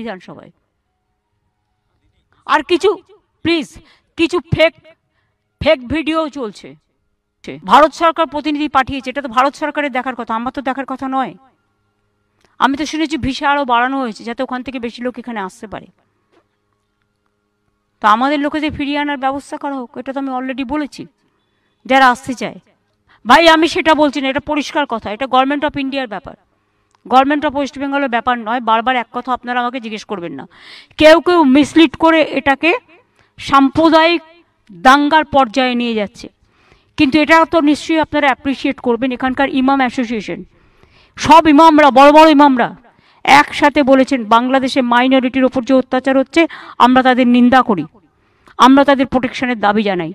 বিধানসভায়। আর কিছু প্লিজ কিছু ফেক ভিডিও চলছে। ভারত সরকার প্রতিনিধি পাঠিয়েছে, এটা তো ভারত সরকারের দেখার কথা, আমার তো দেখার কথা নয়। আমি তো শুনেছি ভিসা আরও বাড়ানো হয়েছে যাতে ওখান থেকে বেশি লোক এখানে আসতে পারে। তো আমাদের লোকেদের ফিরিয়ে আনার ব্যবস্থা করা হোক, এটা তো আমি অলরেডি বলেছি যারা আসতে চায়। ভাই আমি সেটা বলছি না, এটা পরিষ্কার কথা, এটা গভর্নমেন্ট অফ ইন্ডিয়ার ব্যাপার, গভর্নমেন্ট অফ ওয়েস্ট বেঙ্গলের ব্যাপার নয়। বারবার এক কথা আপনারা আমাকে জিজ্ঞেস করবেন না। কেউ কেউ মিসলিড করে এটাকে সাম্প্রদায়িক দাঙ্গার পর্যায়ে নিয়ে যাচ্ছে, কিন্তু এটা তো নিশ্চয়ই আপনারা অ্যাপ্রিসিয়েট করবেন। এখানকার ইমাম অ্যাসোসিয়েশন সব ইমামরা, বড় বড় ইমামরা একসাথে বলেছেন বাংলাদেশে মাইনরিটির ওপর যে অত্যাচার হচ্ছে আমরা তাদের নিন্দা করি, আমরা তাদের প্রোটেকশনের দাবি জানাই।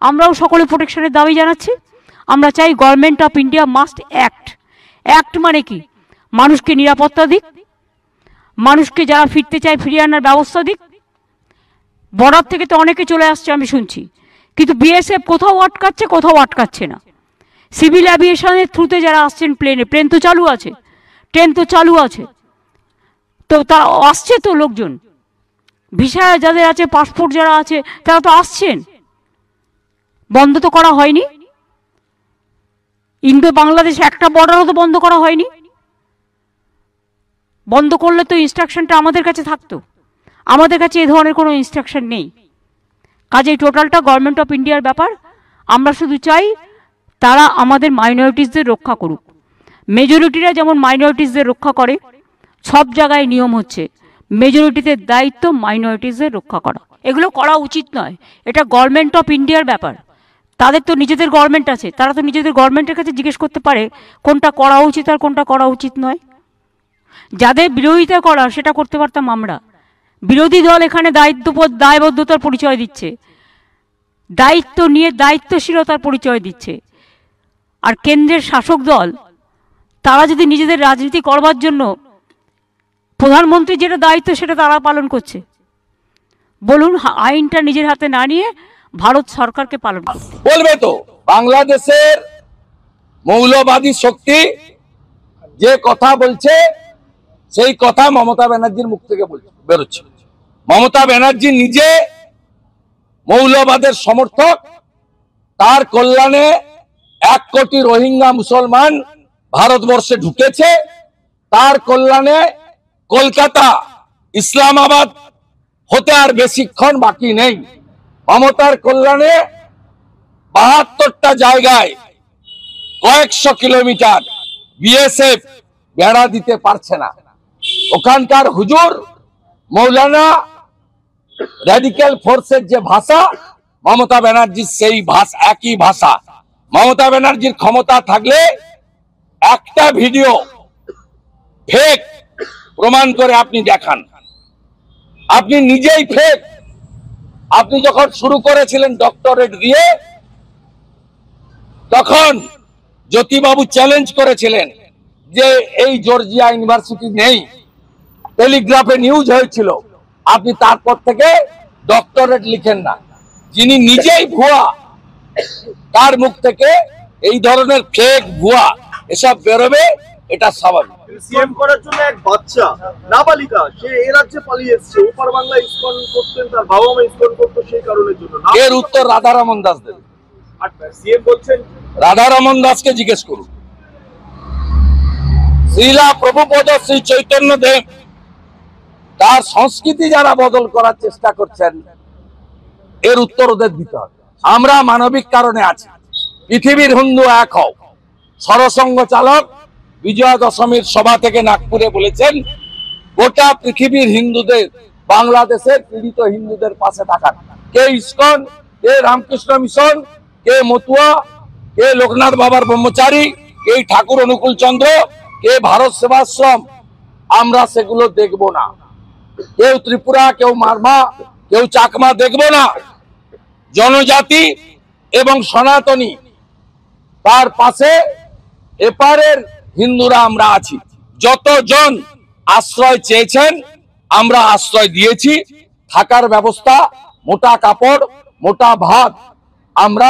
আমরাও সকলে প্রোটেকশনের দাবি জানাচ্ছি। আমরা চাই government of India must act মানে কি, মানুষকে নিরাপত্তা দিক, মানুষকে যারা ফিরতে চায় ফিরিয়ে আনার ব্যবস্থা দিক। বর্ডার থেকে তো অনেকে চলে আসছে আমি শুনছি, কিন্তু বিএসএফ কোথাও আটকাচ্ছে, কোথাও আটকাচ্ছে না। সিভিল অ্যাভিয়েশনের থ্রুতে যারা আসছেন প্লেন তো চালু আছে, ট্রেন তো চালু আছে, তো তারা আসছে তো লোকজন, ভিসা যাদের আছে, পাসপোর্ট যারা আছে তারা তো আসছেন, বন্ধ তো করা হয়নি। ইন্দো বাংলাদেশ একটা বর্ডারও তো বন্ধ করা হয়নি। বন্ধ করলে তো ইনস্ট্রাকশনটা আমাদের কাছে থাকতো, আমাদের কাছে এ ধরনের কোনো ইনস্ট্রাকশন নেই। কাজেই টোটালটা গভর্নমেন্ট অফ ইন্ডিয়ার ব্যাপার। আমরা শুধু চাই তারা আমাদের মাইনরিটিসদের রক্ষা করুক। মেজরিটিরা যেমন মাইনরিটিসদের রক্ষা করে, সব জায়গায় নিয়ম হচ্ছে মেজরিটিদের দায়িত্ব মাইনরিটিসদের রক্ষা করা। এগুলো করা উচিত নয়, এটা গভর্নমেন্ট অফ ইন্ডিয়ার ব্যাপার। তাদের তো নিজেদের গভর্নমেন্ট আছে, তারা তো নিজেদের গভর্নমেন্টের কাছে জিজ্ঞেস করতে পারে কোনটা করা উচিত আর কোনটা করা উচিত নয়। যাদের বিরোধিতা করা সেটা করতে পারতাম আমরা। বিরোধী দল এখানে দায়বদ্ধতার পরিচয় দিচ্ছে, দায়িত্ব নিয়ে দায়িত্বশীলতার পরিচয় দিচ্ছে। আর কেন্দ্রের শাসক দল তারা যদি নিজেদের রাজনীতি করবার জন্য প্রধানমন্ত্রী যেটা দায়িত্ব সেটা তারা পালন করছে, বলুন আইনটা নিজের হাতে না নিয়ে ভারত সরকারকে পালন করছে। বলবে তো বাংলাদেশের মৌলবাদী শক্তি যে কথা বলছে সেই কথা মমতা ব্যানার্জির মুখ থেকে বেরোচ্ছে। মমতা ব্যানার্জি নিজে মৌলবাদের সমর্থক, তার কল্যাণে 1 কোটি রোহিঙ্গা মুসলমান ভারতবর্ষে ঢুকেছে, তার কল্যাণে কলকাতা ইসলামাবাদ হতে আর বেশিক্ষণ বাকি নেই। মমতার কল্যাণে 72টা জায়গায় কয়েকশো কিলোমিটার বিএসএফ বেড়া দিতে পারছে না। ওখানকার হুজুর মৌলানা রেডিক্যাল ফোর্সের যে ভাষা, মমতা ব্যানার্জির সেই ভাষা, একই ভাষা। মমতা ব্যানার্জির ক্ষমতা থাকলে একটা ভিডিও ফেক প্রমাণ করে আপনি দেখান। আপনি নিজেই ফেক। আপনি যখন শুরু করেছিলেন ডক্টরেট দিয়ে, তখন জ্যোতিবাবু চ্যালেঞ্জ করেছিলেন যে এই জর্জিয়া ইউনিভার্সিটি নেই, টেলিগ্রাফে নিউজ হয়েছিল। আপনি তারপর থেকে ডক্টরেট লিখেন না। যিনি নিজেই ভুয়া, তার মুখ থেকে এই ধরনের ফেক ভুয়া এসব বেরোবে, এটা স্বাভাবিক। সিএম করার জন্য এক বাচ্চা নাবালিকা, সে এই রাজ্যে পালিয়ে এসেছে। ওপার বাংলায় ইসকন করতেন, তার বাবা মা ইসকন করতো, সেই কারণের জন্য। এর উত্তর রাধারমন দাস দেবে। সিএম বলছেন রাধারমন দাসকে জিজ্ঞেস করুন। শ্রীলা প্রভুপদ শ্রী চৈতন্য দেব তার সংস্কৃতি যারা বদল করার চেষ্টা করছেন, এর উত্তর ওদের দিতে হবে। আমরা মানবিক কারণে আছি। পৃথিবীর হিন্দু এক হও। সরসংঘ চালক বিজয়া দশমীর সভা থেকে নাগপুরে বলেছেন গোটা পৃথিবীর হিন্দুদের, বাংলাদেশের পীড়িত হিন্দুদের পাশে থাকার। কে ইসকন, কে রামকৃষ্ণ মিশন, কে মতুয়া, কে লোকনাথ বাবার ব্রহ্মচারী, কে ঠাকুর অনুকূল চন্দ্র, কে ভারত সেবাশ্রম, আমরা সেগুলো দেখব না। কেউ ত্রিপুরা, কেউ মারমা, কেউ চাকমা দেখব না। জনজাতি এবং সনাতনী তার পাশে এপারের হিন্দুরা আমরা আছি। যতজন আশ্রয় চেয়েছেন আমরা আশ্রয় দিয়েছি। থাকার ব্যবস্থা, মোটা কাপড়, মোটা ভাত আমরা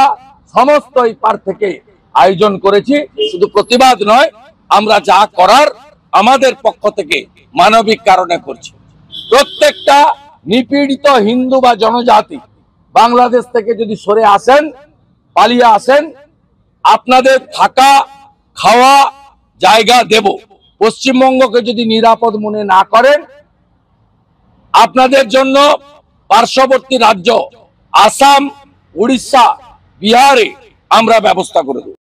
সমস্ত এপার থেকে আয়োজন করেছি। শুধু প্রতিবাদ নয়, আমরা যা করার আমাদের পক্ষ থেকে মানবিক কারণে করছি। প্রত্যেকটা নিপীড়িত হিন্দু বা জনজাতি বাংলাদেশ থেকে যদি সরে আসেন, পালিয়ে আসেন, আপনাদের থাকা খাওয়া জায়গা দেব। পশ্চিমবঙ্গকে যদি নিরাপদ মনে না করেন, আপনাদের জন্য পার্শ্ববর্তী রাজ্য আসাম, উড়িষ্যা, বিহারে আমরা ব্যবস্থা করে দেব।